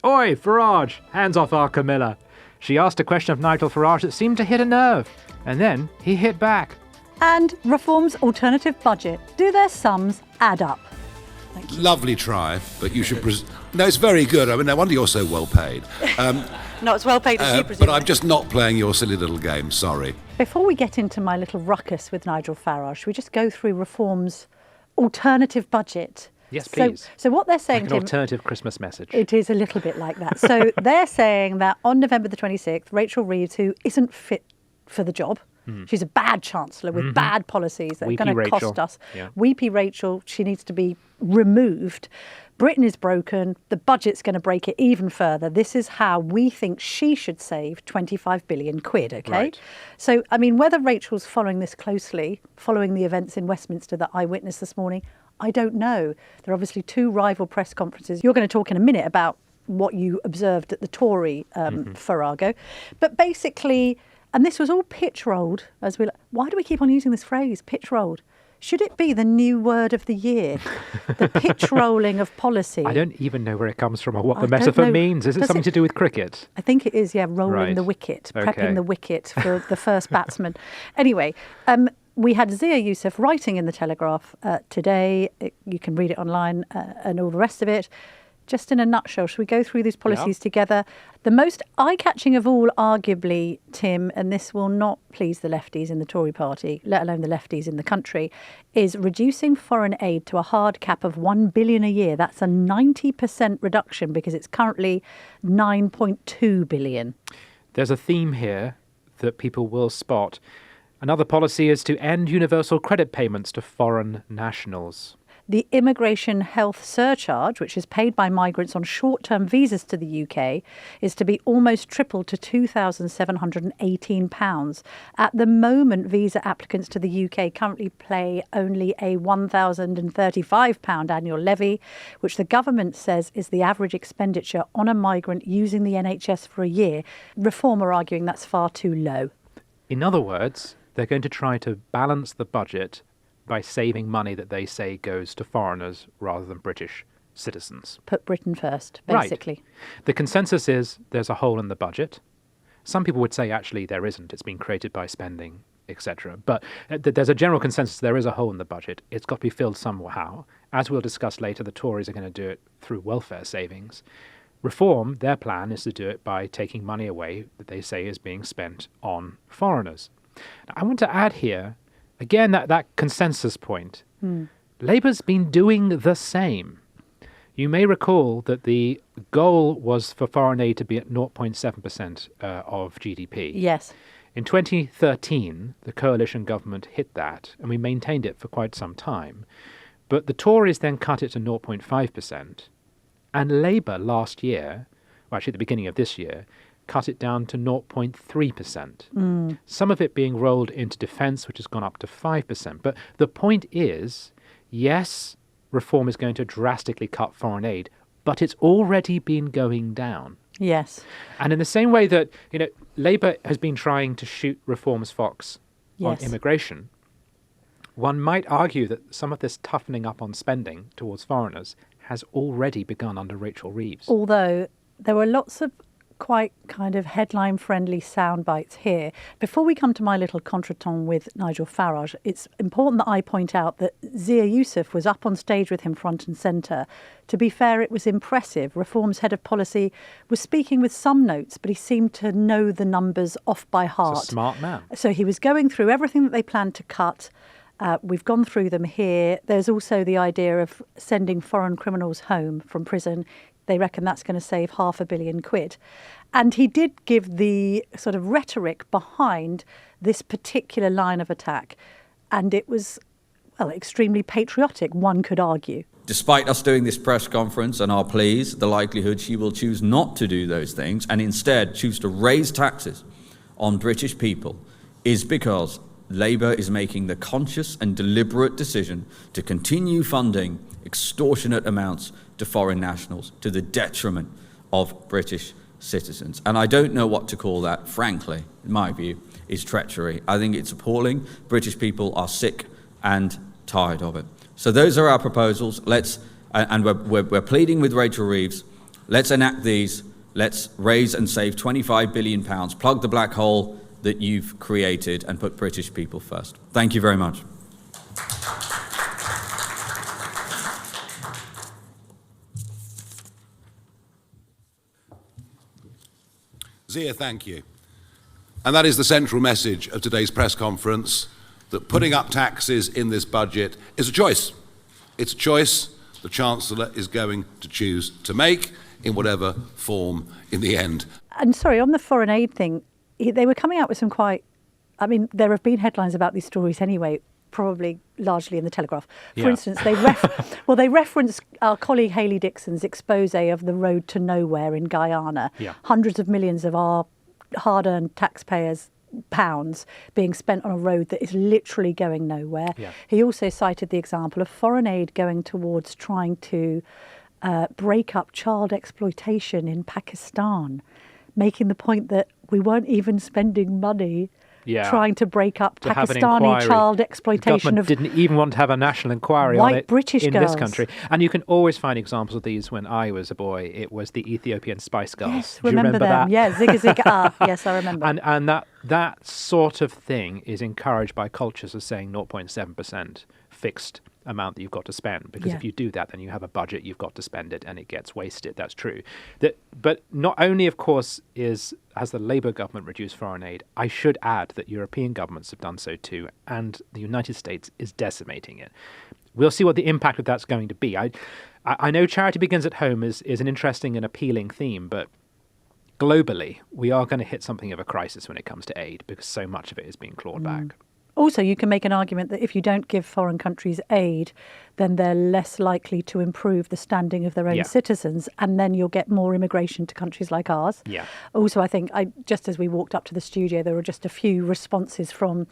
Oi, Farage, hands off our Camilla. She asked a question of Nigel Farage that seemed to hit a nerve, and then he hit back. And Reform's alternative budget. Do their sums add up? Lovely try, but you should... No, it's very good. I mean, no wonder you're so well paid. Not as well paid as you, But presumably. I'm just not playing your silly little game, sorry. Before we get into my little ruckus with Nigel Farage, should we just go through Reform's alternative budget? Yes, please. So what they're saying, Like an Tim, alternative Christmas message. it is a little bit like that. So they're saying that on November the 26th, Rachel Reeves, who isn't fit for the job, she's a bad chancellor with bad policies that are Weepy going to cost Rachel. us. Yeah. Weepy Rachel, she needs to be removed. Britain is broken. The budget's going to break it even further. This is how we think she should save 25 billion quid, OK? Right. So, I mean, whether Rachel's following this closely, following the events in Westminster that I witnessed this morning, I don't know. There are obviously two rival press conferences. You're going to talk in a minute about what you observed at the Tory Farrago. But basically, and this was all pitch-rolled, as why do we keep on using this phrase, pitch-rolled? Should it be the new word of the year? The pitch-rolling of policy. I don't even know where it comes from or what I the don't metaphor know. means. Is it Does something it- to do with cricket? I think it is, yeah, rolling Right. the wicket, Okay. prepping the wicket for the first batsman. Anyway, we had Zia Youssef writing in the Telegraph today. You can read it online and all the rest of it. Just in a nutshell, should we go through these policies together? The most eye-catching of all, arguably, Tim, and this will not please the lefties in the Tory party, let alone the lefties in the country, is reducing foreign aid to a hard cap of 1 billion a year. That's a 90% reduction because it's currently 9.2 billion. There's a theme here that people will spot. Another policy is to end universal credit payments to foreign nationals. The immigration health surcharge, which is paid by migrants on short-term visas to the UK, is to be almost tripled to £2,718. At the moment, visa applicants to the UK currently pay only a £1,035 annual levy, which the government says is the average expenditure on a migrant using the NHS for a year. Reform are arguing that's far too low. In other words, they're going to try to balance the budget by saving money that they say goes to foreigners rather than British citizens. Put Britain first, Right. basically. The consensus is there's a hole in the budget. Some people would say actually there isn't. It's been created by spending, etc. But there's a general consensus there is a hole in the budget. It's got to be filled somehow. As we'll discuss later, the Tories are going to do it through welfare savings. Reform, their plan is to do it by taking money away that they say is being spent on foreigners. Now, I want to add here, again, that consensus point. Labour's been doing the same. You may recall that the goal was for foreign aid to be at 0.7% of GDP. Yes. In 2013, the coalition government hit that, and we maintained it for quite some time. But the Tories then cut it to 0.5%, and Labour last year, well, actually at the beginning of this year, cut it down to 0.3%. Some of it being rolled into defence, which has gone up to 5%. But the point is, yes, Reform is going to drastically cut foreign aid, but it's already been going down. Yes. And in the same way that, Labour has been trying to shoot Reform's fox Yes. on immigration, one might argue that some of this toughening up on spending towards foreigners has already begun under Rachel Reeves. Although there were lots of quite kind of headline-friendly sound bites here. Before we come to my little contretemps with Nigel Farage, it's important that I point out that Zia Youssef was up on stage with him front and centre. To be fair, it was impressive. Reform's head of policy was speaking with some notes, but he seemed to know the numbers off by heart. He's a smart man. So he was going through everything that they planned to cut. We've gone through them here. There's also the idea of sending foreign criminals home from prison. They reckon that's going to save £500 million. And he did give the sort of rhetoric behind this particular line of attack. And it was, well, extremely patriotic, one could argue. Despite us doing this press conference and our pleas, the likelihood she will choose not to do those things and instead choose to raise taxes on British people is because Labour is making the conscious and deliberate decision to continue funding extortionate amounts to foreign nationals to the detriment of British citizens. And I don't know what to call that, frankly, in my view, is treachery. I think it's appalling. British people are sick and tired of it. So those are our proposals. And we're pleading with Rachel Reeves Let's enact these. Let's raise and save £25 billion, plug the black hole that you've created, and put British people first. Thank you very much. Zia, thank you. And that is the central message of today's press conference, that putting up taxes in this budget is a choice. It's a choice the Chancellor is going to choose to make in whatever form in the end. And sorry, on the foreign aid thing, they were coming out with some quite, I mean, there have been headlines about these stories anyway, probably largely in the Telegraph. For instance, they reference our colleague Hayley Dixon's expose of the road to nowhere in Guyana. Hundreds of millions of our hard-earned taxpayers' pounds being spent on a road that is literally going nowhere. He also cited the example of foreign aid going towards trying to break up child exploitation in Pakistan, making the point that we weren't even spending money trying to break up Pakistani child exploitation of didn't even want to have a national inquiry white on it British in girls. this country. And you can always find examples of these. When I was a boy, it was the Ethiopian Spice Girls. Yes, Do you remember them. that? Yeah, Zigga Zigga Ah. Yes, I remember. And that sort of thing is encouraged by cultures as saying 0.7% fixed amount that you've got to spend, because if you do that, then you have a budget, you've got to spend it, and it gets wasted. That's true. But not only, of course, has the Labour government reduced foreign aid, I should add that European governments have done so too, and the United States is decimating it. We'll see what the impact of that's going to be. I know charity begins at home is an interesting and appealing theme, but globally, we are going to hit something of a crisis when it comes to aid, because so much of it is being clawed back. Also, you can make an argument that if you don't give foreign countries aid, then they're less likely to improve the standing of their own citizens, and then you'll get more immigration to countries like ours. Also, I think, just as we walked up to the studio, there were just a few responses from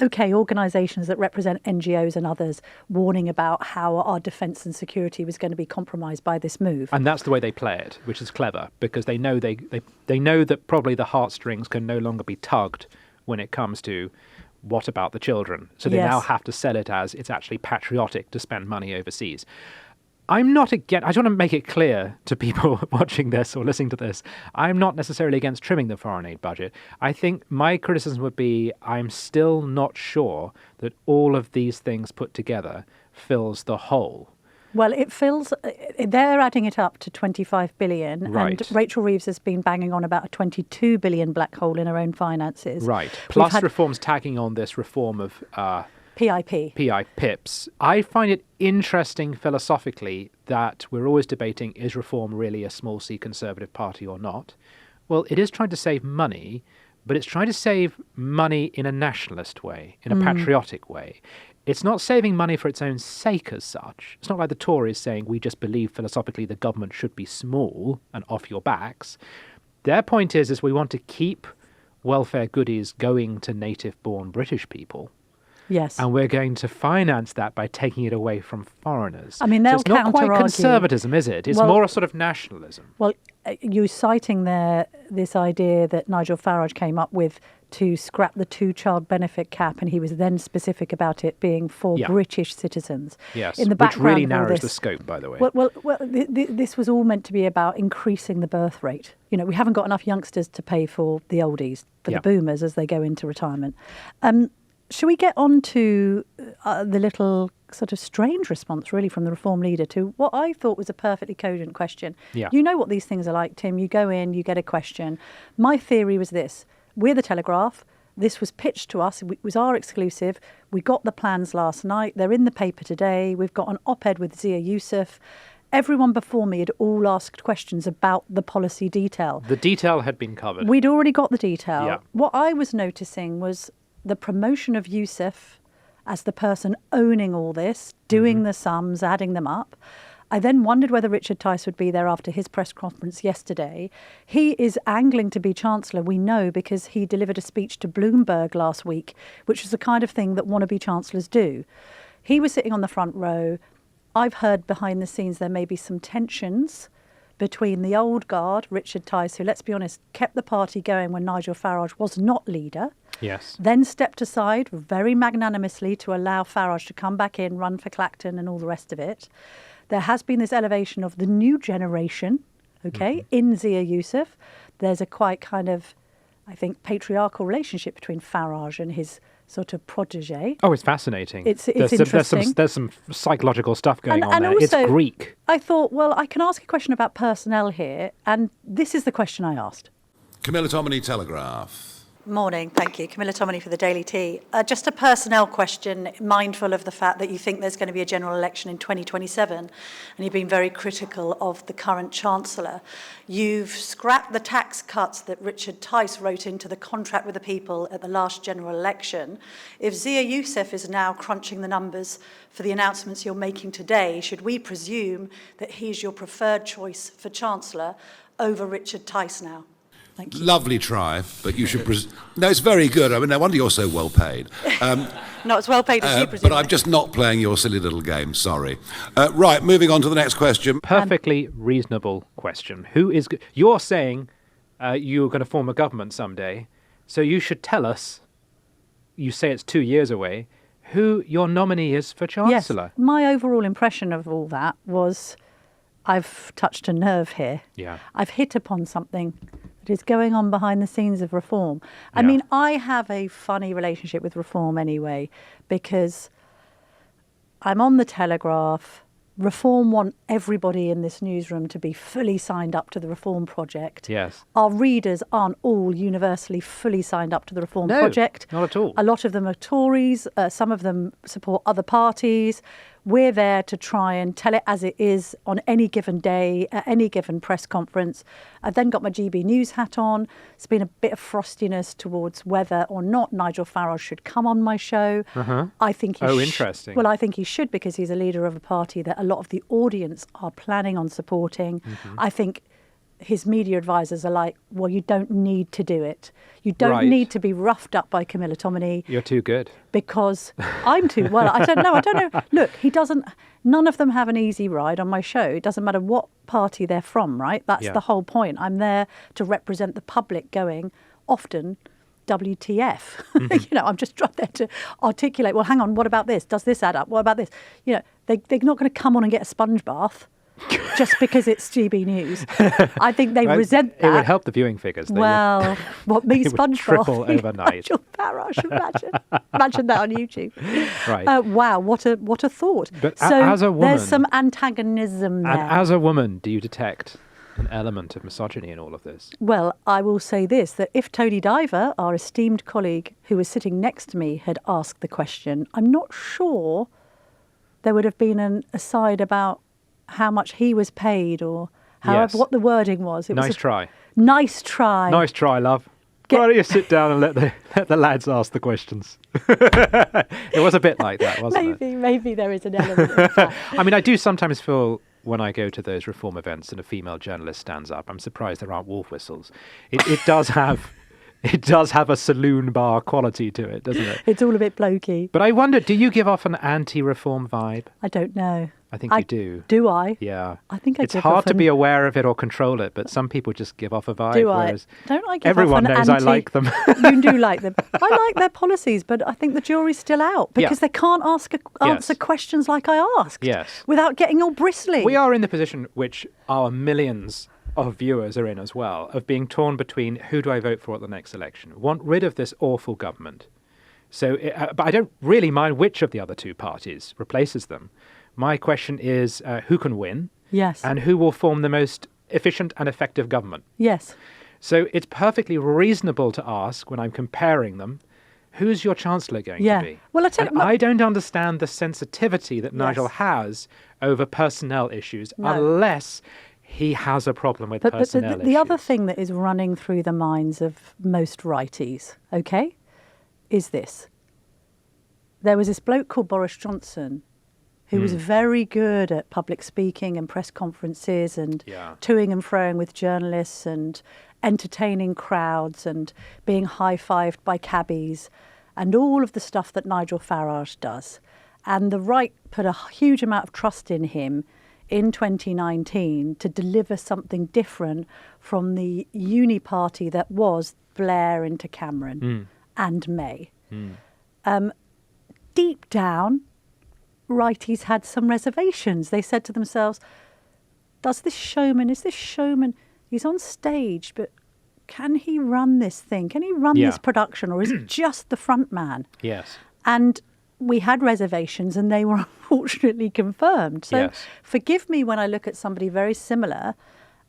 organisations that represent NGOs and others warning about how our defence and security was going to be compromised by this move. And that's the way they play it, which is clever, because they know they know that probably the heartstrings can no longer be tugged when it comes to what about the children? So they now have to sell it as it's actually patriotic to spend money overseas. I'm not against, I just want to make it clear to people watching this or listening to this, I'm not necessarily against trimming the foreign aid budget. I think my criticism would be I'm still not sure that all of these things put together fills the whole. Well, it fills, they're adding it up to 25 billion. Right. And Rachel Reeves has been banging on about a 22 billion black hole in her own finances. Right. Plus reforms tagging on this reform of PIPs. I find it interesting philosophically that we're always debating, is reform really a small c Conservative Party or not? Well, it is trying to save money, but it's trying to save money in a nationalist way, in a patriotic way. It's not saving money for its own sake as such. It's not like the Tories saying we just believe philosophically the government should be small and off your backs. Their point is we want to keep welfare goodies going to native-born British people. Yes. And we're going to finance that by taking it away from foreigners. I mean, they'll so it's not quite counter-argue. conservatism, is it? It's more a sort of nationalism. Well, you're citing there this idea that Nigel Farage came up with to scrap the two-child benefit cap, and he was then specific about it being for British citizens. Yes, in the which really background of all narrows this, the scope, by the way. Well, this was all meant to be about increasing the birth rate. You know, we haven't got enough youngsters to pay for the oldies, for the boomers as they go into retirement. Shall we get on to the little sort of strange response, really, from the Reform leader to what I thought was a perfectly cogent question? You know what these things are like, Tim. You go in, you get a question. My theory was this. We're the Telegraph. This was pitched to us. It was our exclusive. We got the plans last night. They're in the paper today. We've got an op-ed with Zia Youssef. Everyone before me had all asked questions about the policy detail. The detail had been covered. We'd already got the detail. Yeah. What I was noticing was the promotion of Youssef as the person owning all this, doing the sums, adding them up. I then wondered whether Richard Tice would be there after his press conference yesterday. He is angling to be Chancellor, we know, because he delivered a speech to Bloomberg last week, which is the kind of thing that wannabe Chancellors do. He was sitting on the front row. I've heard behind the scenes there may be some tensions between the old guard, Richard Tice, who, let's be honest, kept the party going when Nigel Farage was not leader. Yes. Then stepped aside very magnanimously to allow Farage to come back in, run for Clacton and all the rest of it. There has been this elevation of the new generation okay, in Zia Youssef. There's a quite kind of, I think, patriarchal relationship between Farage and his sort of protege. Oh, it's fascinating. It's interesting. There's some psychological stuff going on and there. also, it's Greek. I thought, well, I can ask a question about personnel here, and this is the question I asked. Camilla Tominey, Telegraph. Morning, thank you. Camilla Tominey for the Daily Tea. Just a personnel question, mindful of the fact that you think there's going to be a general election in 2027, and you've been very critical of the current chancellor. You've scrapped the tax cuts that Richard Tice wrote into the contract with the people at the last general election. If Zia Youssef is now crunching the numbers for the announcements you're making today, should we presume that he's your preferred choice for chancellor over Richard Tice now? Thank you. Lovely try, but you should... No, it's very good. I mean, no wonder you're so well paid. Not as well paid as you, presumably. But I'm just not playing your silly little game, sorry. Right, moving on to the next question. Perfectly reasonable question. Who is... You're saying you're going to form a government someday, so you should tell us, you say it's 2 years away, who your nominee is for chancellor. Yes, my overall impression of all that was I've touched a nerve here. Yeah. I've hit upon something that is going on behind the scenes of Reform. I Yeah. mean, I have a funny relationship with Reform anyway, because I'm on the Telegraph. Reform want everybody in this newsroom to be fully signed up to the Reform project. Yes. Our readers aren't all universally fully signed up to the Reform No, project. not at all. A lot of them are Tories. Some of them support other parties. We're there to try and tell it as it is on any given day, at any given press conference. I've then got my GB News hat on. It's been a bit of frostiness towards whether or not Nigel Farage should come on my show. I think he interesting. Well, I think he should, because he's a leader of a party that a lot of the audience are planning on supporting. I think his media advisors are like, well, you don't need to do it. You don't Right. need to be roughed up by Camilla Tominey. You're too good. Because I'm too well. I don't know. Look, he doesn't. None of them have an easy ride on my show. It doesn't matter what party they're from, right? That's Yeah. the whole point. I'm there to represent the public, going often, WTF? I'm just trying there to articulate. Well, hang on. What about this? Does this add up? What about this? They're not going to come on and get a sponge bath just because it's GB News. I think they resent that. It would help the viewing figures. Well, what me It would sponge triple bath? overnight. Nigel Farage, imagine that on YouTube. Right. Wow, what a thought. But so as a woman, there's some antagonism there. And as a woman, do you detect an element of misogyny in all of this? Well, I will say this, that if Tony Diver, our esteemed colleague who was sitting next to me, had asked the question, I'm not sure there would have been an aside about how much he was paid, or however what the wording was. It Nice was try. Nice try. Nice try, love. Why don't you sit down and let the lads ask the questions? It was a bit like that, wasn't it? Maybe there is an element of that. I mean, I do sometimes feel when I go to those Reform events and a female journalist stands up, I'm surprised there aren't wolf whistles. It does have a saloon bar quality to it, doesn't it? It's all a bit blokey. But I wonder, do you give off an anti-Reform vibe? I don't know. I think you do. Do I? Yeah. I think I It's give hard off to an- be aware of it or control it, but some people just give off a vibe. Do I? Whereas Don't I give everyone off an knows I anti- like them. You do like them. I like their policies, but I think the jury's still out because they can't answer questions like I asked. Yes. Without getting all bristly. We are in the position which our millions of viewers are in as well, of being torn between who do I vote for at the next election? Want rid of this awful government. So, but I don't really mind which of the other two parties replaces them. My question is who can win? Yes. And who will form the most efficient and effective government? Yes. So it's perfectly reasonable to ask, when I'm comparing them, who's your chancellor going to be? Well, I don't understand the sensitivity that Nigel has over personnel issues unless he has a problem with personnel issues. The other thing that is running through the minds of most righties, okay, is this. There was this bloke called Boris Johnson who was very good at public speaking and press conferences and toing and froing with journalists and entertaining crowds and being high-fived by cabbies and all of the stuff that Nigel Farage does. And the right put a huge amount of trust in him in 2019 to deliver something different from the uni party that was Blair into Cameron and May. Deep down, righties had some reservations. They said to themselves, is this showman, he's on stage, but can he run this thing? Can he run this production, or is it just the front man? Yes. And we had reservations, and they were unfortunately confirmed. So forgive me when I look at somebody very similar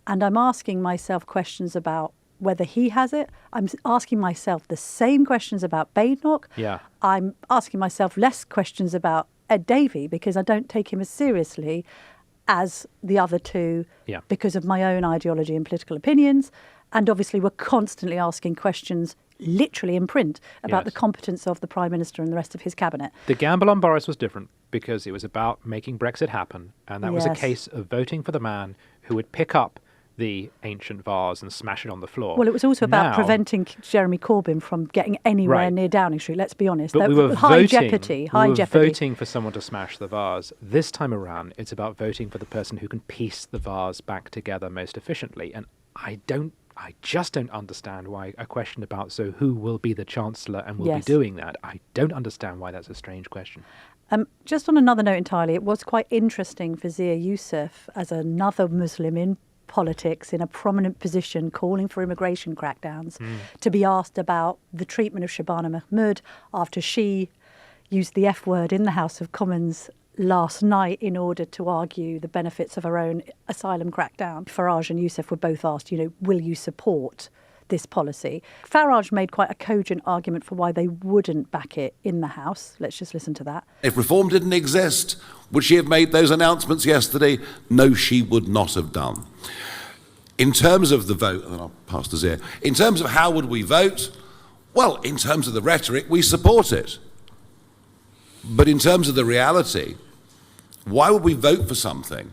and I'm asking myself questions about whether he has it. I'm asking myself the same questions about Badenoch. Yeah. I'm asking myself less questions about Ed Davey, because I don't take him as seriously as the other two because of my own ideology and political opinions. And obviously we're constantly asking questions literally in print about the competence of the Prime Minister and the rest of his cabinet. The gamble on Boris was different because it was about making Brexit happen. And that was a case of voting for the man who would pick up the ancient vase and smash it on the floor. Well, it was also about preventing Jeremy Corbyn from getting anywhere near Downing Street, let's be honest. But we were high jeopardy. Voting for someone to smash the vase. This time around, it's about voting for the person who can piece the vase back together most efficiently. And I just don't understand why a question about, so who will be the Chancellor and will be doing that? I don't understand why that's a strange question. Just on another note entirely, it was quite interesting for Zia Youssef, as another Muslim in politics in a prominent position calling for immigration crackdowns, to be asked about the treatment of Shabana Mahmood after she used the F word in the House of Commons last night in order to argue the benefits of her own asylum crackdown. Farage and Youssef were both asked, will you support this policy? Farage made quite a cogent argument for why they wouldn't back it in the House. Let's just listen to that. If reform didn't exist, would she have made those announcements yesterday? No, she would not have done. In terms of the vote, and then I'll pass to Zia, in terms of how would we vote, well, in terms of the rhetoric, we support it. But in terms of the reality, why would we vote for something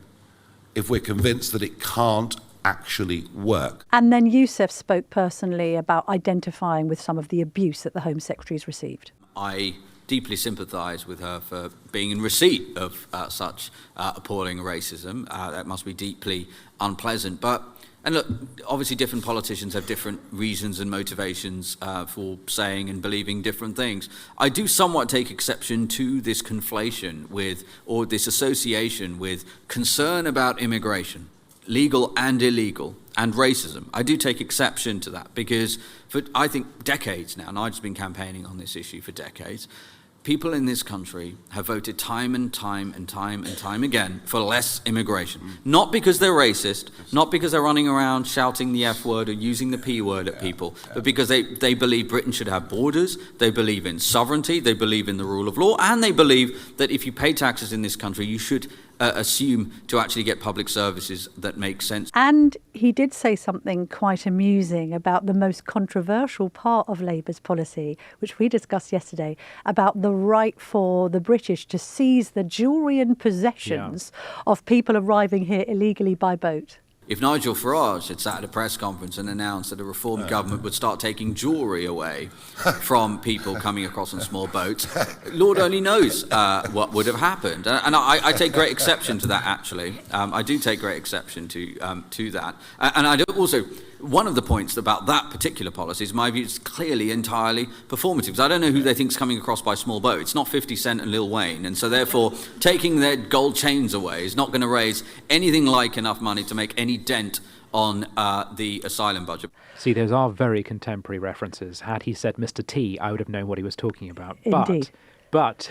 if we're convinced that it can't actually work? And then Youssef spoke personally about identifying with some of the abuse that the Home Secretary's received. I deeply sympathise with her for being in receipt of such appalling racism. That must be deeply unpleasant. And look, obviously different politicians have different reasons and motivations for saying and believing different things. I do somewhat take exception to this conflation with, or this association with, concern about immigration, legal and illegal, and racism. I do take exception to that because for, I think, decades now, and I've just been campaigning on this issue for decades, people in this country have voted time and time again for less immigration. Not because they're racist, not because they're running around shouting the F word or using the P word at people, but because they believe Britain should have borders, they believe in sovereignty, they believe in the rule of law, and they believe that if you pay taxes in this country, you should assume to actually get public services that make sense. And he did say something quite amusing about the most controversial part of Labour's policy, which we discussed yesterday, about the right for the British to seize the jewellery and possessions of people arriving here illegally by boat. If Nigel Farage had sat at a press conference and announced that a reform government would start taking jewellery away from people coming across on small boats, Lord only knows what would have happened. And I take great exception to that, actually. I do take great exception to that. And I do also, one of the points about that particular policy is my view is clearly entirely performative, because I don't know who they think is coming across by small boat. It's not 50 Cent and Lil Wayne, and so therefore taking their gold chains away is not going to raise anything like enough money to make any dent on the asylum budget. See, those are very contemporary references. Had he said Mr. T, I would have known what he was talking about. Indeed. But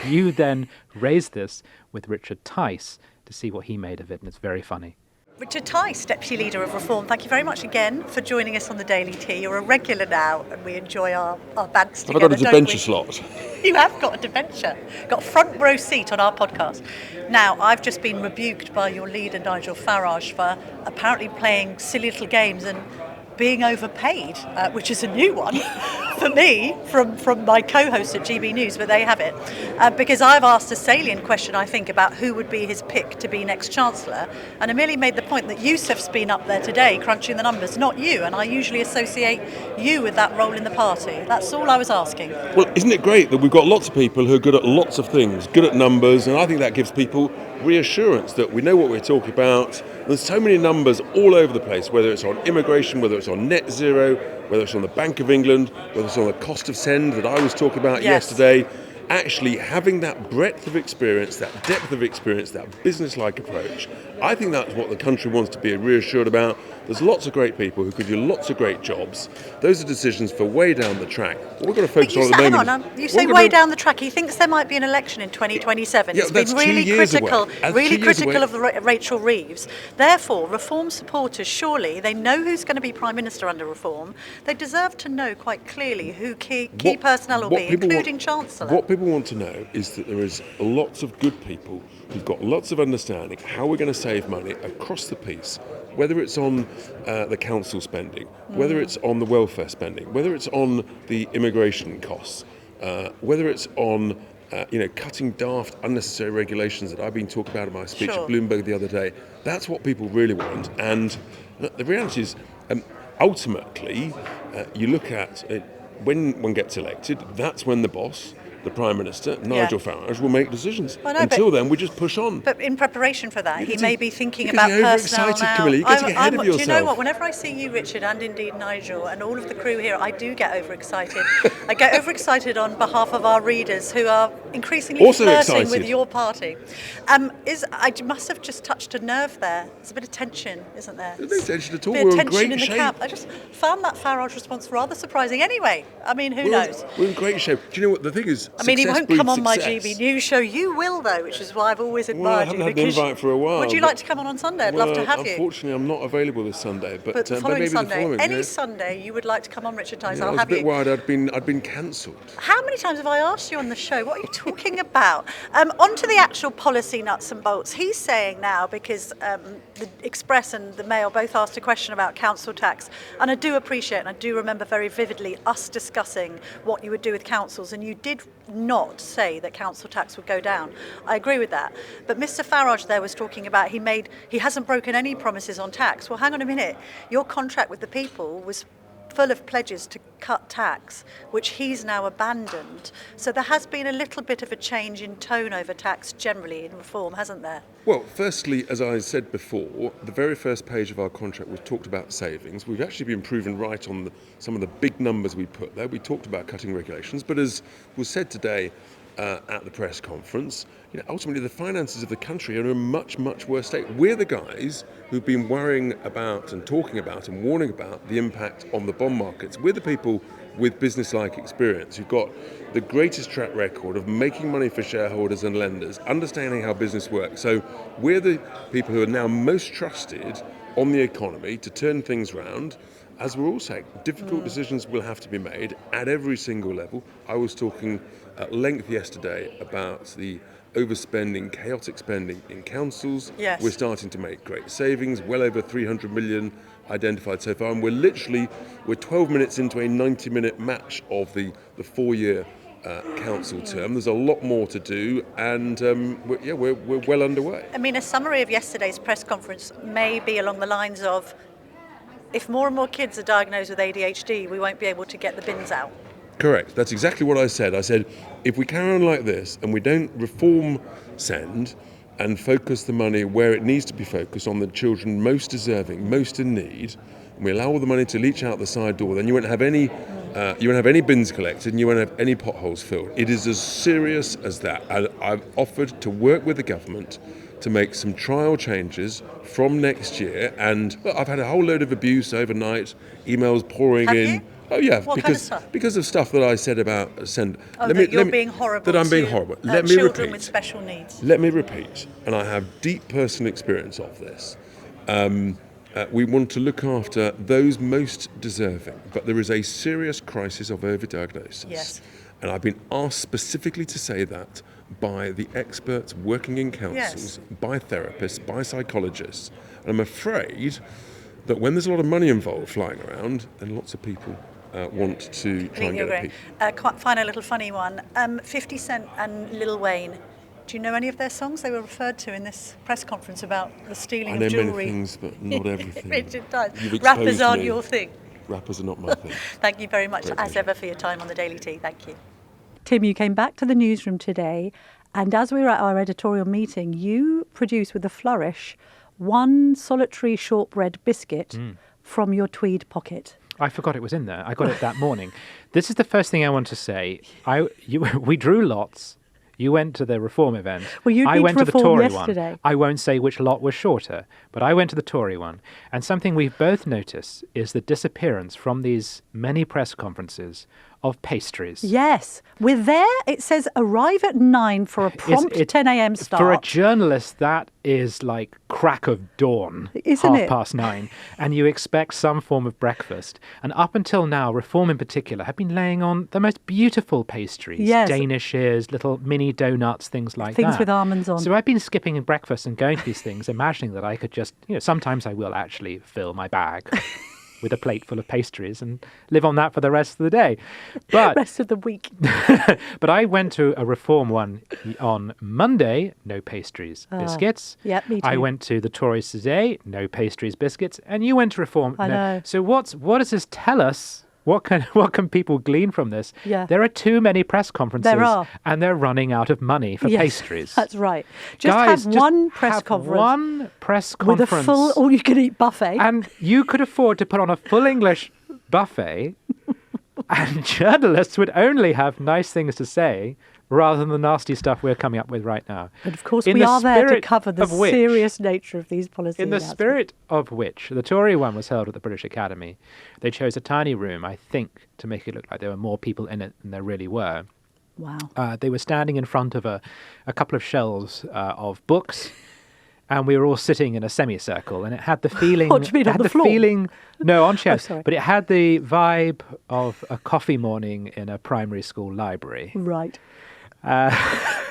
you then raised this with Richard Tice to see what he made of it, and it's very funny. Richard Tice, Deputy Leader of Reform, thank you very much again for joining us on the Daily Tea. You're a regular now, and we enjoy our bands together. I've got a debenture slot. You have got a debenture. Got a front row seat on our podcast. Now, I've just been rebuked by your leader, Nigel Farage, for apparently playing silly little games and being overpaid, which is a new one for me from my co-host at GB News, but they have it. Because I've asked a salient question, I think, about who would be his pick to be next Chancellor, and I merely made the point that Youssef's been up there today crunching the numbers, not you, and I usually associate you with that role in the party. That's all I was asking. Well, isn't it great that we've got lots of people who are good at lots of things, good at numbers, and I think that gives people reassurance that we know what we're talking about. There's so many numbers all over the place, whether it's on immigration, whether it's on net zero, whether it's on the Bank of England, whether it's on the cost of send that I was talking about yesterday. actually having that breadth of experience, that depth of experience, that business-like approach, I think that's what the country wants to be reassured about. There's lots of great people who could do lots of great jobs. Those are decisions for way down the track. What we're going to focus on at the moment. Hang on, you say way down the track. He thinks there might be an election in 2027. Yeah, He's been really critical, of Rachel Reeves. Therefore, Reform supporters, surely they know who's going to be Prime Minister under Reform. They deserve to know quite clearly who key personnel will be, including Chancellor. What people want to know is that there is lots of good people who've got lots of understanding how we're going to save money across the piece, whether it's on the council spending, whether it's on the welfare spending, whether it's on the immigration costs, whether it's on cutting daft, unnecessary regulations that I've been talking about in my speech at Bloomberg the other day. That's what people really want. And the reality is, ultimately, you look at it, when one gets elected, that's when the boss, the Prime Minister, Nigel Farage, will make decisions. Until then, we just push on. But in preparation for that, he may be thinking about personnel now. Camilla, you get to get ahead of yourself. Do you know what? Whenever I see you, Richard, and indeed Nigel, and all of the crew here, I do get overexcited. I get overexcited on behalf of our readers who are increasingly also flirting excited with your party. I must have just touched a nerve there. There's a bit of tension, isn't there? There's no tension at all. We're in great shape. Camp. I just found that Farage response rather surprising. Anyway, I mean, who knows? We're in great shape. Do you know what the thing is? I mean, he won't come on my GB News show. You will, though, which is why I've always admired you. I haven't had an invite for a while. Would you like to come on Sunday? I'd love to have you. Unfortunately, I'm not available this Sunday, but the following maybe Sunday, the following. Any Sunday you would like to come on, Richard Tice, I'll have you. you. I was a bit worried I'd been cancelled. How many times have I asked you on the show? What are you talking about? On to the actual policy nuts and bolts. He's saying now, because the Express and the Mail both asked a question about council tax, and I do appreciate, and I do remember very vividly us discussing what you would do with councils, and you did not say that council tax would go down. I agree with that. But Mr. Farage there was talking about he hasn't broken any promises on tax. Well, hang on a minute. Your contract with the people was full of pledges to cut tax, which he's now abandoned. So there has been a little bit of a change in tone over tax generally in Reform, hasn't there? Well, firstly, as I said before, the very first page of our contract was talked about savings. We've actually been proven right on some of the big numbers we put there. We talked about cutting regulations, but as was said today at the press conference, ultimately the finances of the country are in a much, much worse state. We're the guys who've been worrying about and talking about and warning about the impact on the bond markets. We're the people with business-like experience who've got the greatest track record of making money for shareholders and lenders, understanding how business works. So we're the people who are now most trusted on the economy to turn things round. As we're all saying, difficult decisions will have to be made at every single level. I was talking at length yesterday about the overspending, chaotic spending in councils. Yes. We're starting to make great savings, well over 300 million identified so far, and we're 12 minutes into a 90-minute match of the 4-year council term. There's a lot more to do, and we're well underway. I mean, a summary of yesterday's press conference may be along the lines of, if more and more kids are diagnosed with ADHD, we won't be able to get the bins out. Correct. That's exactly what I said. I said, if we carry on like this and we don't reform send and focus the money where it needs to be focused on the children most deserving, most in need, and we allow all the money to leach out the side door, then you won't have any bins collected and you won't have any potholes filled. It is as serious as that. I've offered to work with the government to make some trial changes from next year, and I've had a whole load of abuse overnight, emails pouring in. You? Oh yeah, what kind of stuff? Because of stuff that I said about send. You're being horrible. That I'm being horrible. Let me children repeat. with special needs. Let me repeat, and I have deep personal experience of this. We want to look after those most deserving, but there is a serious crisis of overdiagnosis. Yes. And I've been asked specifically to say that by the experts working in councils, by therapists, by psychologists. And I'm afraid that when there's a lot of money involved flying around, then lots of people want to try and get a peek. Final little funny one. 50 Cent and Lil Wayne. Do you know any of their songs? They were referred to in this press conference about the stealing of jewellery. I know many things, but not everything. Richard Tice. Rappers aren't your thing. Rappers are not my thing. Thank you very much, as ever, for your time on the Daily Tea. Thank you. Tim, you came back to the newsroom today, and as we were at our editorial meeting, you produced with a flourish one solitary shortbread biscuit from your tweed pocket. I forgot it was in there. I got it that morning. This is the first thing I want to say. We drew lots. You went to the Reform event. Well, you I did went to the Reform Tory yesterday. one. I won't say which lot was shorter, but I went to the Tory one. And something we've both noticed is the disappearance from these many press conferences of pastries. Yes. We're there. It says arrive at 9 for a prompt 10 a.m. start. For a journalist, that is like crack of dawn, Isn't it? 9:30, and you expect some form of breakfast. And up until now, Reform in particular have been laying on the most beautiful pastries, Yes. danishes, little mini donuts, things like that. Things with almonds on. So I've been skipping breakfast and going to these things, imagining that I could just, sometimes I will actually fill my bag with a plate full of pastries and live on that for the rest of the day. But Rest of the week. but I went to a Reform one on Monday, no pastries, biscuits. Yep, me I too. went to the Tories today, no pastries, biscuits, and you went to Reform. I know. So what does this tell us? What can people glean from this? Yeah. There are too many press conferences, There are. and they're running out of money for Yes, pastries. That's right. Just Guys, have one press have conference one press with a conference full all-you-can-eat buffet. and you could afford to put on a full English buffet, and journalists would only have nice things to say rather than the nasty stuff we're coming up with right now. But of course, In we the are there to spirit cover the of which- serious nature of these policy In the announcements. spirit of which, the Tory one was held at the British Academy. They chose a tiny room, I think, to make it look like there were more people in it than there really were. Wow. They were standing in front of a couple of shelves of books, and we were all sitting in a semicircle, and it had the feeling. What do you mean, it on had the floor? feeling, no, on chairs. sorry. But it had the vibe of a coffee morning in a primary school library. Right.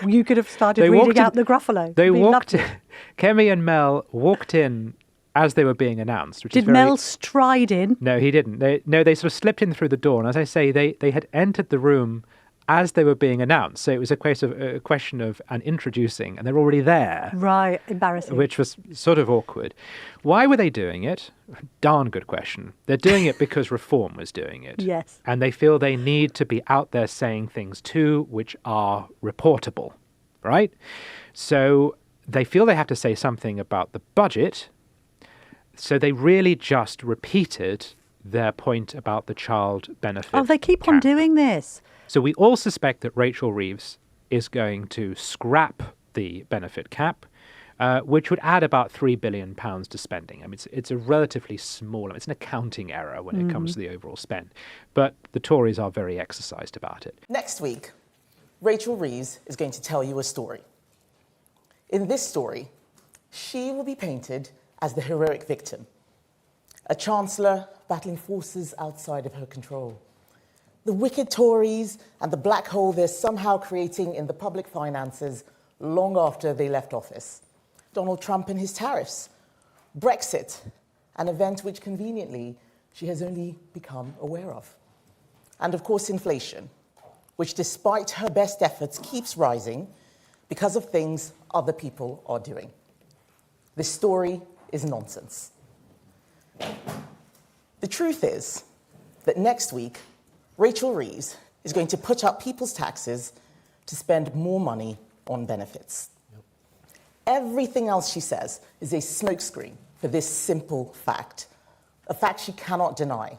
You could have started They reading walked in- out the Gruffalo. They We walked. loved it. Kemi and Mel walked in as they were being announced. Which is Did very, Mel stride in? No, he didn't. They sort of slipped in through the door, and as I say, they had entered the room as they were being announced. So it was a question of an introducing, and they're already there, Right. Embarrassing. which was sort of awkward. Why were they doing it? Darn good question. They're doing it because Reform was doing it. Yes. And they feel they need to be out there saying things too which are reportable, right? So they feel they have to say something about the budget. So they really just repeated their point about the child benefit. Oh, they keep on cap. doing this. So we all suspect that Rachel Reeves is going to scrap the benefit cap, which would add about £3 billion to spending. I mean, it's a relatively small, it's an accounting error when it comes to the overall spend. But the Tories are very exercised about it. Next week, Rachel Reeves is going to tell you a story. In this story, she will be painted as the heroic victim, a chancellor battling forces outside of her control. The wicked Tories and the black hole they're somehow creating in the public finances long after they left office. Donald Trump and his tariffs. Brexit, an event which conveniently she has only become aware of. And of course, inflation, which despite her best efforts keeps rising because of things other people are doing. This story is nonsense. The truth is that next week, Rachel Reeves is going to put up people's taxes to spend more money on benefits. Everything else she says is a smokescreen for this simple fact, a fact she cannot deny.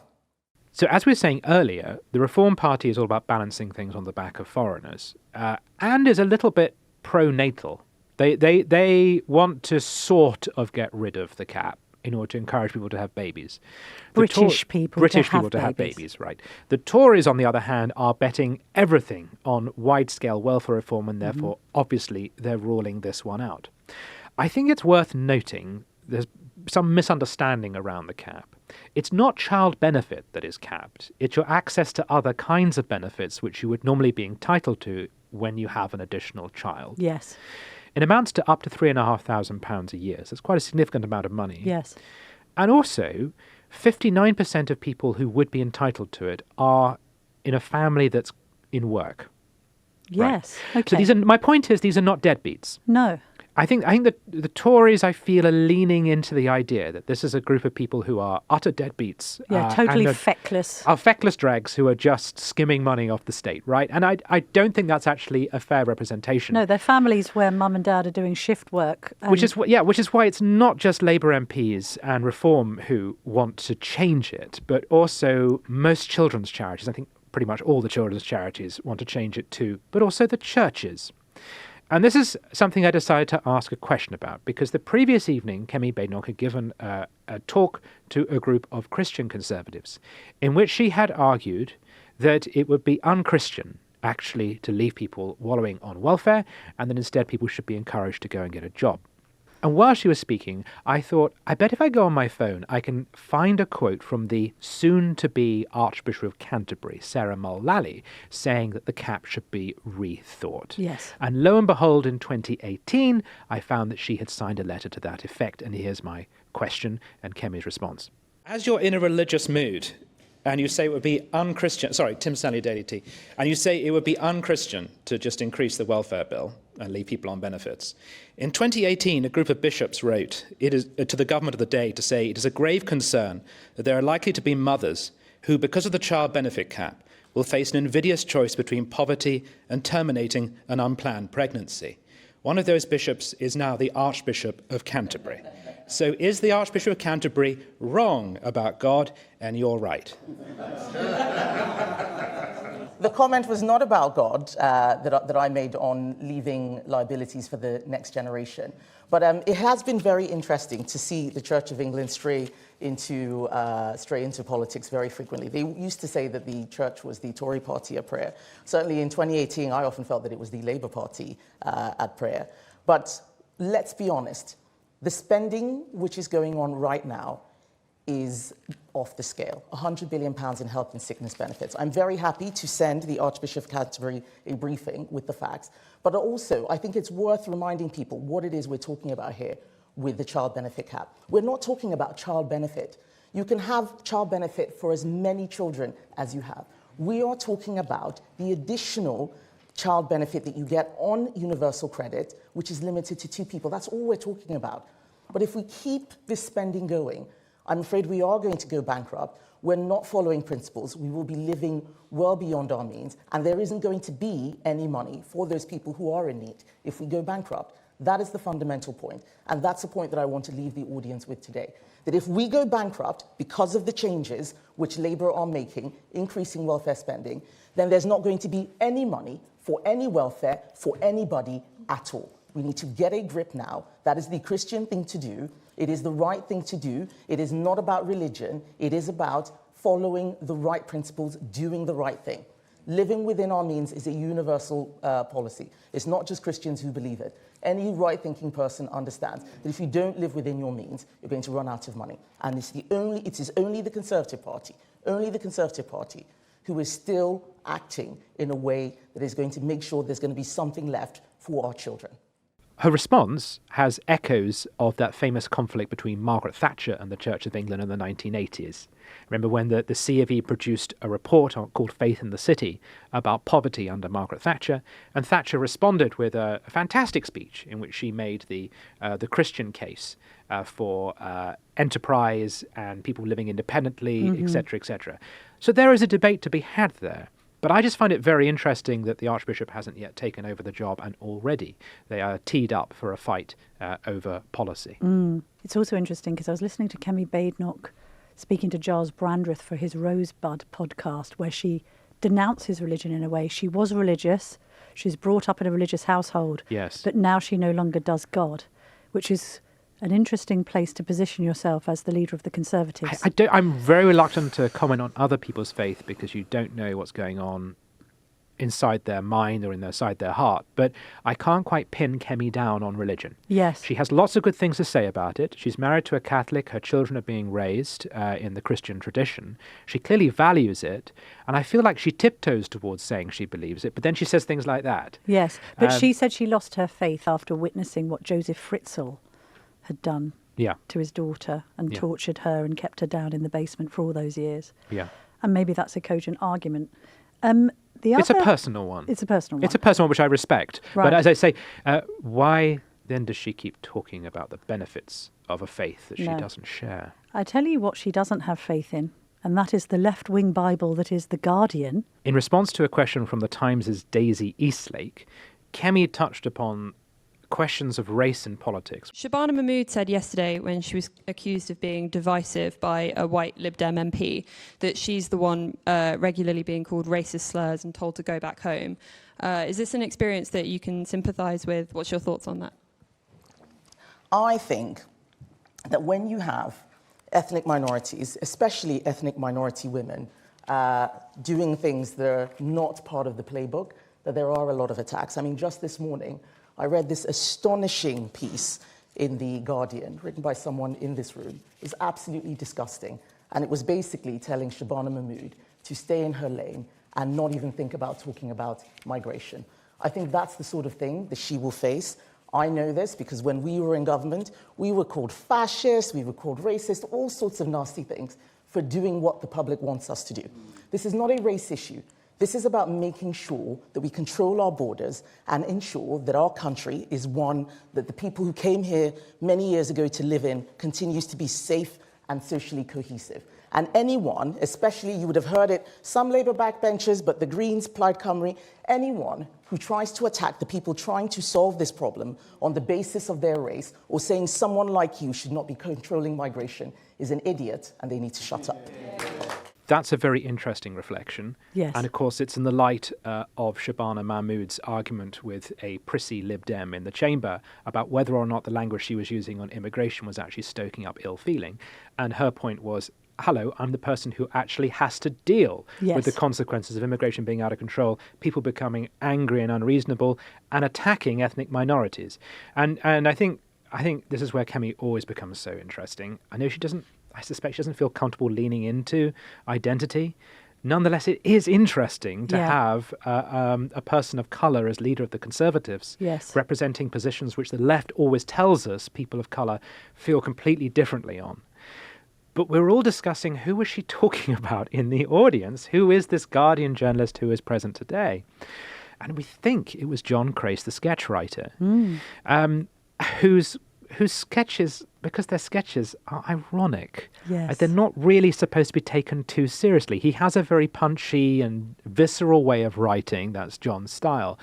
So as we were saying earlier, the Reform Party is all about balancing things on the back of foreigners, and is a little bit pro-natal. They want to sort of get rid of the cap in order to encourage people to have babies. British people to have babies, right. The Tories, on the other hand, are betting everything on wide-scale welfare reform, and therefore, obviously, they're ruling this one out. I think it's worth noting there's some misunderstanding around the cap. It's not child benefit that is capped. It's your access to other kinds of benefits which you would normally be entitled to when you have an additional child. Yes. It amounts to up to £3,500 a year. So it's quite a significant amount of money. Yes. And also, 59% of people who would be entitled to it are in a family that's in work. Yes. Right. Okay. So my point is, these are not deadbeats. No. I think that the Tories, I feel, are leaning into the idea that this is a group of people who are utter deadbeats. Yeah, totally and feckless. Are feckless dregs who are just skimming money off the state, right? And I don't think that's actually a fair representation. No, they're families where mum and dad are doing shift work. Which is why it's not just Labour MPs and Reform who want to change it, but also most children's charities. I think pretty much all the children's charities want to change it too, but also the churches. And this is something I decided to ask a question about, because the previous evening, Kemi Badenoch had given a talk to a group of Christian conservatives in which she had argued that it would be unchristian, actually, to leave people wallowing on welfare, and that instead people should be encouraged to go and get a job. And while she was speaking, I thought, I bet if I go on my phone, I can find a quote from the soon-to-be Archbishop of Canterbury, Sarah Mullally, saying that the cap should be rethought. Yes. And lo and behold, in 2018, I found that she had signed a letter to that effect. And here's my question and Kemi's response. As you're in a religious mood, and you say it would be unchristian, Tim Stanley, Daily Tea, and you say it would be unchristian to just increase the welfare bill and leave people on benefits. In 2018, a group of bishops wrote to the government of the day to say it is a grave concern that there are likely to be mothers who, because of the child benefit cap, will face an invidious choice between poverty and terminating an unplanned pregnancy. One of those bishops is now the Archbishop of Canterbury. So is the Archbishop of Canterbury wrong about God? And you're right. The comment was not about God that I made on leaving liabilities for the next generation. But it has been very interesting to see the Church of England stray into politics very frequently. They used to say that the church was the Tory party at prayer. Certainly in 2018, I often felt that it was the Labour Party at prayer. But let's be honest, the spending which is going on right now is off the scale. £100 billion in health and sickness benefits. I'm very happy to send the Archbishop of Canterbury a briefing with the facts, but also I think it's worth reminding people what it is we're talking about here with the child benefit cap. We're not talking about child benefit. You can have child benefit for as many children as you have. We are talking about the additional child benefit that you get on universal credit, which is limited to 2 people. That's all we're talking about. But if we keep this spending going, I'm afraid we are going to go bankrupt. We're not following principles. We will be living well beyond our means, and there isn't going to be any money for those people who are in need if we go bankrupt. That is the fundamental point, and that's the point that I want to leave the audience with today. That if we go bankrupt because of the changes which Labour are making, increasing welfare spending, then there's not going to be any money for any welfare for anybody at all. We need to get a grip now. That is the Christian thing to do. It is the right thing to do. It is not about religion. It is about following the right principles, doing the right thing. Living within our means is a universal policy. It's not just Christians who believe it. Any right-thinking person understands that if you don't live within your means, you're going to run out of money. And it is only the Conservative Party, who is still acting in a way that is going to make sure there's going to be something left for our children. Her response has echoes of that famous conflict between Margaret Thatcher and the Church of England in the 1980s. Remember when the C of E produced a report called Faith in the City about poverty under Margaret Thatcher, and Thatcher responded with a fantastic speech in which she made the Christian case for enterprise and people living independently, etc., etc. So there is a debate to be had there. But I just find it very interesting that the Archbishop hasn't yet taken over the job, and already they are teed up for a fight over policy. It's also interesting because I was listening to Kemi Badenoch speaking to Giles Brandreth for his Rosebud podcast, where she denounces religion in a way. She was religious. She was brought up in a religious household. Yes. But now she no longer does God, which is an interesting place to position yourself as the leader of the Conservatives. I'm very reluctant to comment on other people's faith because you don't know what's going on inside their mind or inside their heart. But I can't quite pin Kemi down on religion. Yes. She has lots of good things to say about it. She's married to a Catholic. Her children are being raised in the Christian tradition. She clearly values it. And I feel like she tiptoes towards saying she believes it, but then she says things like that. Yes. But she said she lost her faith after witnessing what Joseph Fritzl had done to his daughter and tortured her and kept her down in the basement for all those years. Yeah. And maybe that's a cogent argument. It's a personal one. It's a personal one. It's a personal one which I respect. Right. But as I say, why then does she keep talking about the benefits of a faith that she No. doesn't share? I tell you what she doesn't have faith in, and that is the left-wing Bible that is The Guardian. In response to a question from the Times' Daisy Eastlake, Kemi touched upon questions of race in politics. Shabana Mahmood said yesterday, when she was accused of being divisive by a white Lib Dem MP, that she's the one regularly being called racist slurs and told to go back home. Is this an experience that you can sympathise with? What's your thoughts on that? I think that when you have ethnic minorities, especially ethnic minority women, doing things that are not part of the playbook, that there are a lot of attacks. I mean, just this morning, I read this astonishing piece in The Guardian, written by someone in this room. It was absolutely disgusting. And it was basically telling Shabana Mahmood to stay in her lane and not even think about talking about migration. I think that's the sort of thing that she will face. I know this because when we were in government, we were called fascist, we were called racist, all sorts of nasty things for doing what the public wants us to do. This is not a race issue. This is about making sure that we control our borders and ensure that our country is one that the people who came here many years ago to live in continues to be safe and socially cohesive. And anyone, especially, you would have heard it, some Labour backbenchers, but the Greens, Plaid Cymru, anyone who tries to attack the people trying to solve this problem on the basis of their race or saying someone like you should not be controlling migration is an idiot and they need to shut up. That's a very interesting reflection. Yes. And of course, it's in the light of Shabana Mahmood's argument with a prissy Lib Dem in the chamber about whether or not the language she was using on immigration was actually stoking up ill feeling. And her point was, hello, I'm the person who actually has to deal with the consequences of immigration being out of control, people becoming angry and unreasonable, and attacking ethnic minorities. And I think this is where Kemi always becomes so interesting. I suspect she doesn't feel comfortable leaning into identity. Nonetheless, it is interesting to have a person of colour as leader of the Conservatives, representing positions which the left always tells us people of colour feel completely differently on. But we're all discussing who was she talking about in the audience? Who is this Guardian journalist who is present today? And we think it was John Crace, the sketch writer, whose sketches, because their sketches are ironic, they're not really supposed to be taken too seriously. He has a very punchy and visceral way of writing. That's John's style.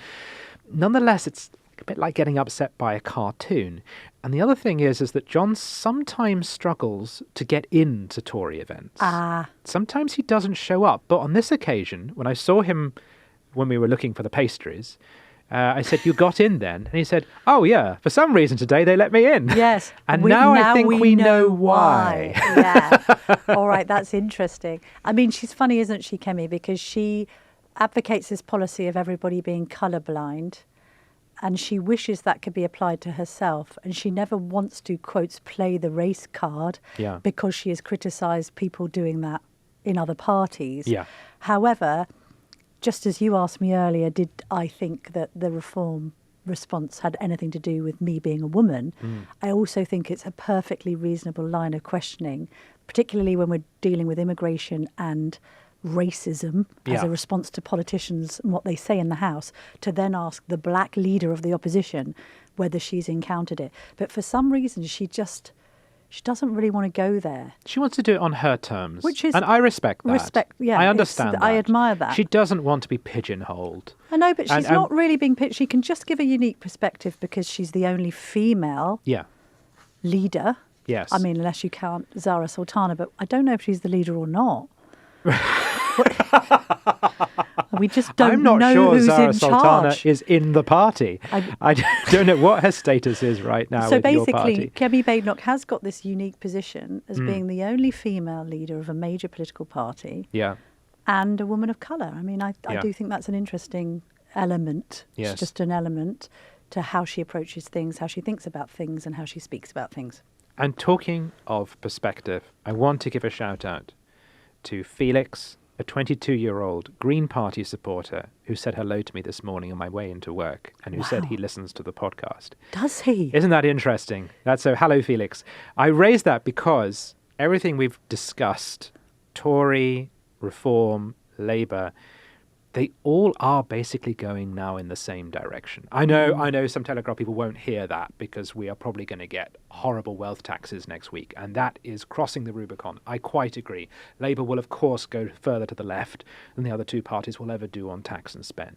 Nonetheless, it's a bit like getting upset by a cartoon. And the other thing is that John sometimes struggles to get into Tory events. Sometimes he doesn't show up. But on this occasion, when I saw him when we were looking for the pastries, I said, "You got in then?" And he said, "Oh, yeah, for some reason today they let me in." Yes. And now I think we know why. Yeah. All right, that's interesting. I mean, she's funny, isn't she, Kemi? Because she advocates this policy of everybody being colourblind, and she wishes that could be applied to herself. And she never wants to, quotes, play the race card because she has criticised people doing that in other parties. Yeah. However, just as you asked me earlier, did I think that the Reform response had anything to do with me being a woman? I also think it's a perfectly reasonable line of questioning, particularly when we're dealing with immigration and racism as a response to politicians and what they say in the House, to then ask the black leader of the opposition whether she's encountered it. But for some reason, she doesn't really want to go there. She wants to do it on her terms. Which is... And I respect that. I understand that. I admire that. She doesn't want to be pigeonholed. I know, but she's not really being pitched. She can just give a unique perspective because she's the only female leader. Yes. I mean, unless you count Zara Sultana, but I don't know if she's the leader or not. We just don't know who's Zara in Sultana charge. is in the party. I don't know what her status is right now with your party. So basically, Kemi Badenoch has got this unique position as being the only female leader of a major political party and a woman of colour. I mean, I do think that's an interesting element. Yes. It's just an element to how she approaches things, how she thinks about things and how she speaks about things. And talking of perspective, I want to give a shout out to Felix, a 22-year-old Green Party supporter who said hello to me this morning on my way into work and who said he listens to the podcast. Does he? Isn't that interesting? That's so. Hello, Felix. I raised that because everything we've discussed, Tory, Reform, Labour, they all are basically going now in the same direction. I know some Telegraph people won't hear that because we are probably going to get horrible wealth taxes next week, and that is crossing the Rubicon. I quite agree. Labour will, of course, go further to the left than the other two parties will ever do on tax and spend.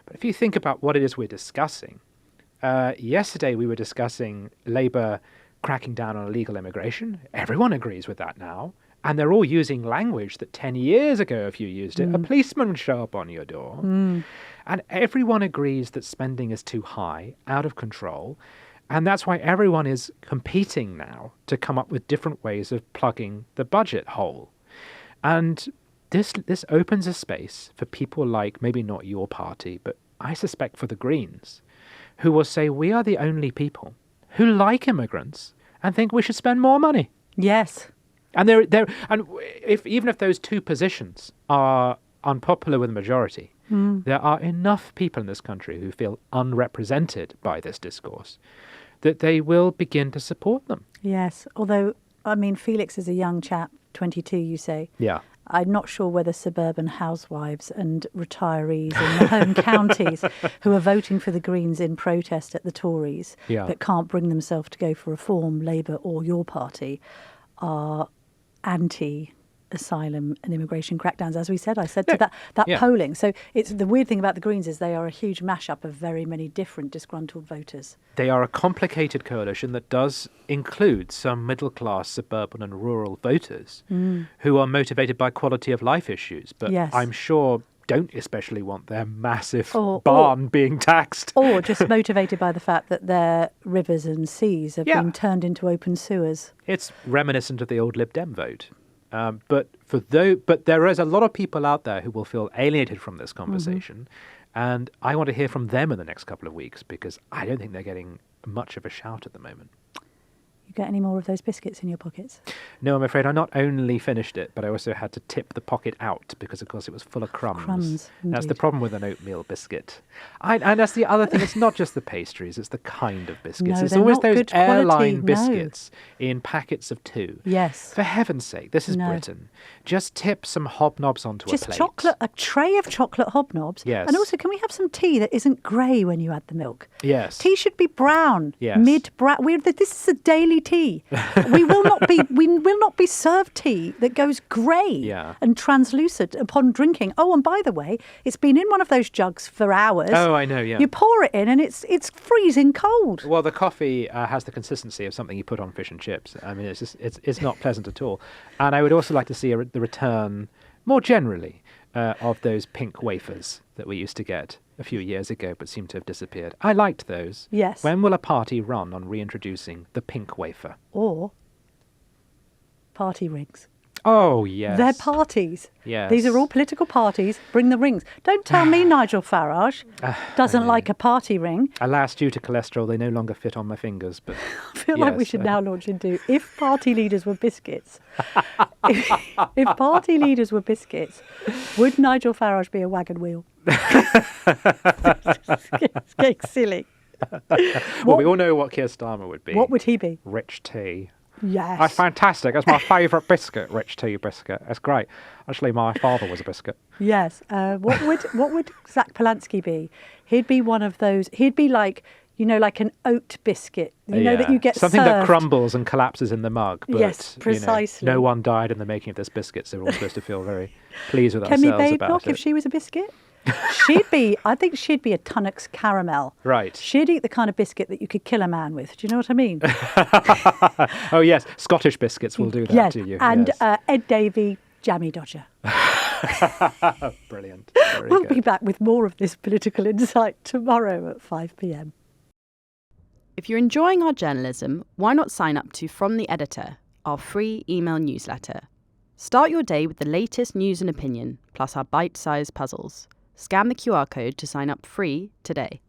But if you think about what it is we're discussing, yesterday we were discussing Labour cracking down on illegal immigration. Everyone agrees with that now. And they're all using language that 10 years ago, if you used it, a policeman would show up on your door. And everyone agrees that spending is too high, out of control. And that's why everyone is competing now to come up with different ways of plugging the budget hole. And this opens a space for people like, maybe not your party, but I suspect for the Greens, who will say, we are the only people who like immigrants and think we should spend more money. Yes. And even if those two positions are unpopular with the majority, there are enough people in this country who feel unrepresented by this discourse that they will begin to support them. Yes, although, I mean, Felix is a young chap, 22, you say. Yeah. I'm not sure whether suburban housewives and retirees in the home counties who are voting for the Greens in protest at the Tories but can't bring themselves to go for Reform, Labour or your party are anti-asylum and immigration crackdowns, as we said. I said to that polling. So it's the weird thing about the Greens is they are a huge mashup of very many different disgruntled voters. They are a complicated coalition that does include some middle-class suburban and rural voters who are motivated by quality of life issues, but I'm sure don't especially want their massive barn being taxed. Or just motivated by the fact that their rivers and seas have been turned into open sewers. It's reminiscent of the old Lib Dem vote. But there is a lot of people out there who will feel alienated from this conversation. And I want to hear from them in the next couple of weeks because I don't think they're getting much of a shout at the moment. You get any more of those biscuits in your pockets? No, I'm afraid I not only finished it, but I also had to tip the pocket out because, of course, it was full of crumbs. That's the problem with an oatmeal biscuit. And that's the other thing. It's not just the pastries. It's the kind of biscuits. No, it's always those airline quality. biscuits in packets of 2. Yes. For heaven's sake, this is Britain. Just tip some hobnobs onto a plate. Just a tray of chocolate hobnobs. Yes. And also, can we have some tea that isn't grey when you add the milk? Yes. Tea should be brown. Yes. Mid-brown. This is a daily tea. We will not be served tea that goes grey and translucent upon drinking. Oh, and by the way, it's been in one of those jugs for hours. Oh, I know, yeah. You pour it in and it's freezing cold. Well, the coffee has the consistency of something you put on fish and chips. I mean, it's not pleasant at all. And I would also like to see the return, more generally, of those pink wafers that we used to get a few years ago but seem to have disappeared. I liked those. Yes. When will a party run on reintroducing the pink wafer? Or party rings. Oh, yes. They're parties. Yes. These are all political parties. Bring the rings. Don't tell me Nigel Farage doesn't like a party ring. Alas, due to cholesterol, they no longer fit on my fingers. But I feel like we should now launch into if party leaders were biscuits. if party leaders were biscuits, would Nigel Farage be a wagon wheel? It's getting silly. Well, we all know what Keir Starmer would be. What would he be? Rich tea. Yes. That's fantastic. That's my favourite biscuit, rich tea biscuit. That's great. Actually, my father was a biscuit. Yes. What would Zach Polanski be? He'd be one of those. He'd be like, like an oat biscuit. You know that you get something served. that crumbles and collapses in the mug. But, yes, precisely. No one died in the making of this biscuit, so we're all supposed to feel very pleased with ourselves about it. Kemi Badenoch, if she was a biscuit? I think she'd be a Tunnock's caramel. Right. She'd eat the kind of biscuit that you could kill a man with. Do you know what I mean? Oh, yes. Scottish biscuits will do that to you. And Ed Davey, Jammy Dodger. Brilliant. We'll be back with more of this political insight tomorrow at 5 p.m. If you're enjoying our journalism, why not sign up to From the Editor, our free email newsletter? Start your day with the latest news and opinion, plus our bite-sized puzzles. Scan the QR code to sign up free today.